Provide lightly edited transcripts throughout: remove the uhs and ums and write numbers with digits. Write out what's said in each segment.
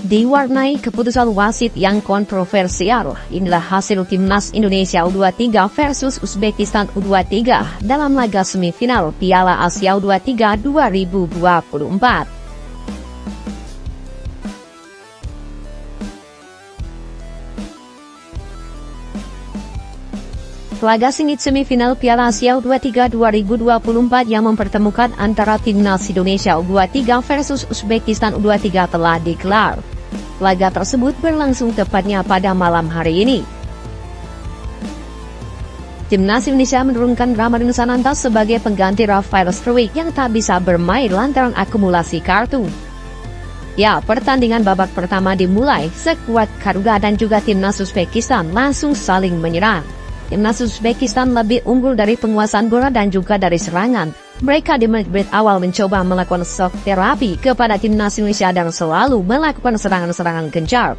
diwarnai keputusan wasit yang kontroversial. Inilah hasil timnas Indonesia U23 versus Uzbekistan U23 dalam laga semifinal Piala Asia U23 2024. Laga sengit semifinal Piala Asia U23 2024 yang mempertemukan antara timnas Indonesia U23 versus Uzbekistan U23 telah digelar. Laga tersebut berlangsung tepatnya pada malam hari ini. Timnas Indonesia menurunkan Ramadan Sananta sebagai pengganti Rafael Struijk yang tak bisa bermain lantaran akumulasi kartu. Ya, pertandingan babak pertama dimulai, skuad Garuda dan juga timnas Uzbekistan langsung saling menyerang. Timnas Uzbekistan lebih unggul dari penguasaan bola dan juga dari serangan. Mereka di menit awal mencoba melakukan shock terapi kepada timnas Indonesia dan selalu melakukan serangan-serangan gencar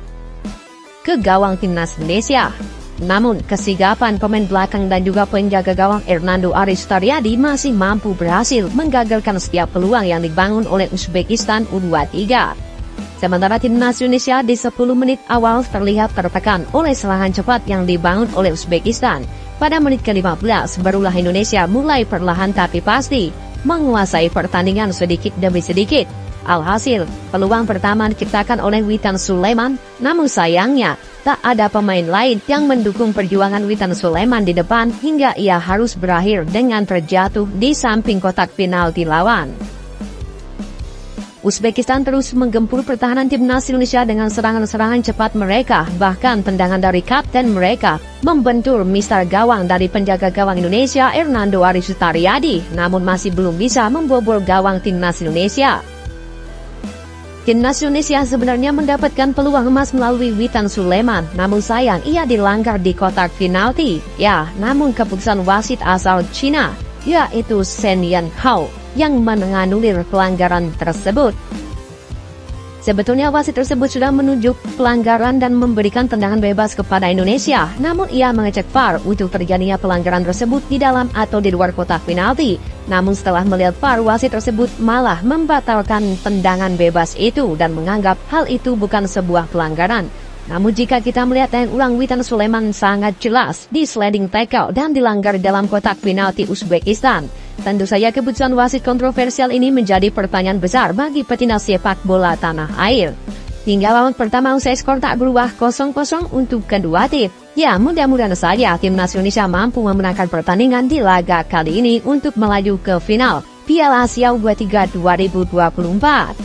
ke gawang timnas Indonesia. Namun, kesigapan pemain belakang dan juga penjaga gawang Hernando Ari Sutaryadi masih mampu berhasil menggagalkan setiap peluang yang dibangun oleh Uzbekistan U23. Sementara timnas Indonesia di 10 menit awal terlihat tertekan oleh serangan cepat yang dibangun oleh Uzbekistan. Pada menit ke-15, barulah Indonesia mulai perlahan tapi pasti menguasai pertandingan sedikit demi sedikit. Alhasil, peluang pertama diciptakan oleh Witan Sulaiman, namun sayangnya tak ada pemain lain yang mendukung perjuangan Witan Sulaiman di depan hingga ia harus berakhir dengan terjatuh di samping kotak penalti lawan. Uzbekistan terus menggempur pertahanan timnas Indonesia dengan serangan-serangan cepat mereka, bahkan tendangan dari kapten mereka membentur mister gawang dari penjaga gawang Indonesia Hernando Ari Sutaryadi, namun masih belum bisa membobol gawang timnas Indonesia. Timnas Indonesia sebenarnya mendapatkan peluang emas melalui Witan Sulaiman, namun sayang ia dilanggar di kotak penalti. Ya, namun keputusan wasit asal Cina, yaitu Shen Yanhao, yang menganulir pelanggaran tersebut. Sebetulnya wasit tersebut sudah menunjuk pelanggaran dan memberikan tendangan bebas kepada Indonesia, namun ia mengecek VAR untuk terjadinya pelanggaran tersebut di dalam atau di luar kotak penalti. Namun setelah melihat VAR, wasit tersebut malah membatalkan tendangan bebas itu dan menganggap hal itu bukan sebuah pelanggaran. Namun jika kita melihat yang ulang, Witan Sulaiman sangat jelas di sliding tackle dan dilanggar dalam kotak penalti Uzbekistan. Tentu saja keputusan wasit kontroversial ini menjadi pertanyaan besar bagi petinju sepak bola tanah air. Hingga babak pertama usai skor tak berubah 0-0 untuk kedua tim. Ya, mudah-mudahan saja timnas Indonesia mampu memenangkan pertandingan di laga kali ini untuk melaju ke final Piala Asia U23 2024.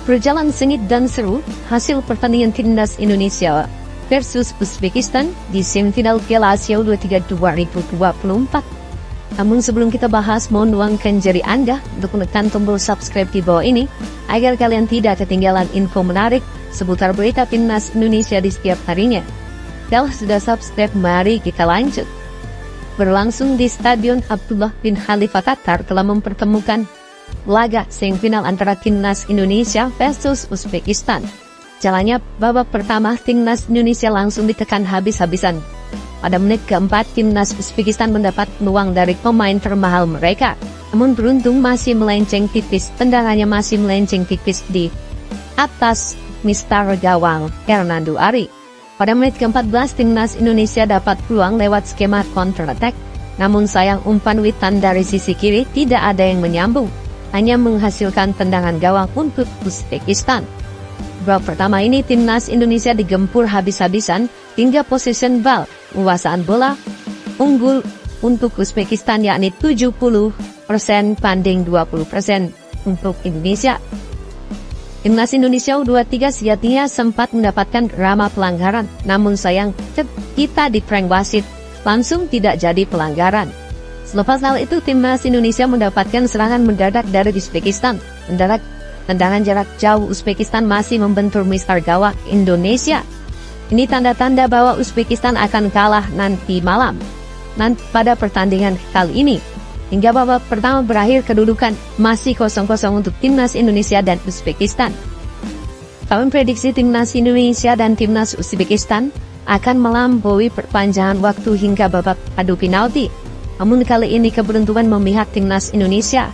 Berjalan sengit dan seru hasil pertandingan timnas Indonesia versus Uzbekistan di semifinal Piala Asia U23 2024. Namun sebelum kita bahas, mohon luangkan jari Anda untuk menekan tombol subscribe di bawah ini agar kalian tidak ketinggalan info menarik seputar berita timnas Indonesia di setiap harinya. Kalau sudah subscribe, mari kita lanjut. Berlangsung di Stadion Abdullah bin Khalifa Qatar telah mempertemukan laga semifinal antara timnas Indonesia versus Uzbekistan. Jalannya babak pertama, timnas Indonesia langsung ditekan habis-habisan. Pada menit keempat, timnas Uzbekistan mendapat peluang dari pemain termahal mereka. Namun beruntung masih melenceng tipis, tendangannya masih melenceng tipis di atas mister gawang Hernando Ari. Pada menit ke-14, timnas Indonesia dapat peluang lewat skema counter attack. Namun sayang umpan Witan dari sisi kiri tidak ada yang menyambung, hanya menghasilkan tendangan gawang untuk Uzbekistan. Babak pertama ini timnas Indonesia digempur habis-habisan hingga possession ball, penguasaan bola unggul untuk Uzbekistan yakni 70% banding 20% untuk Indonesia. Timnas Indonesia U23 sejatinya sempat mendapatkan drama pelanggaran, namun sayang kita di prank wasit langsung tidak jadi pelanggaran. Selepas hal itu, timnas Indonesia mendapatkan serangan mendadak dari Uzbekistan. Tendangan jarak jauh Uzbekistan masih membentur mister gawang Indonesia. Ini tanda-tanda bahwa Uzbekistan akan kalah nanti malam pada pertandingan kali ini. Hingga babak pertama berakhir, kedudukan masih 0-0 untuk timnas Indonesia dan Uzbekistan. Kami prediksi timnas Indonesia dan timnas Uzbekistan akan melampaui perpanjangan waktu hingga babak adu penalti. Amun kali ini keberuntungan memihak timnas Indonesia.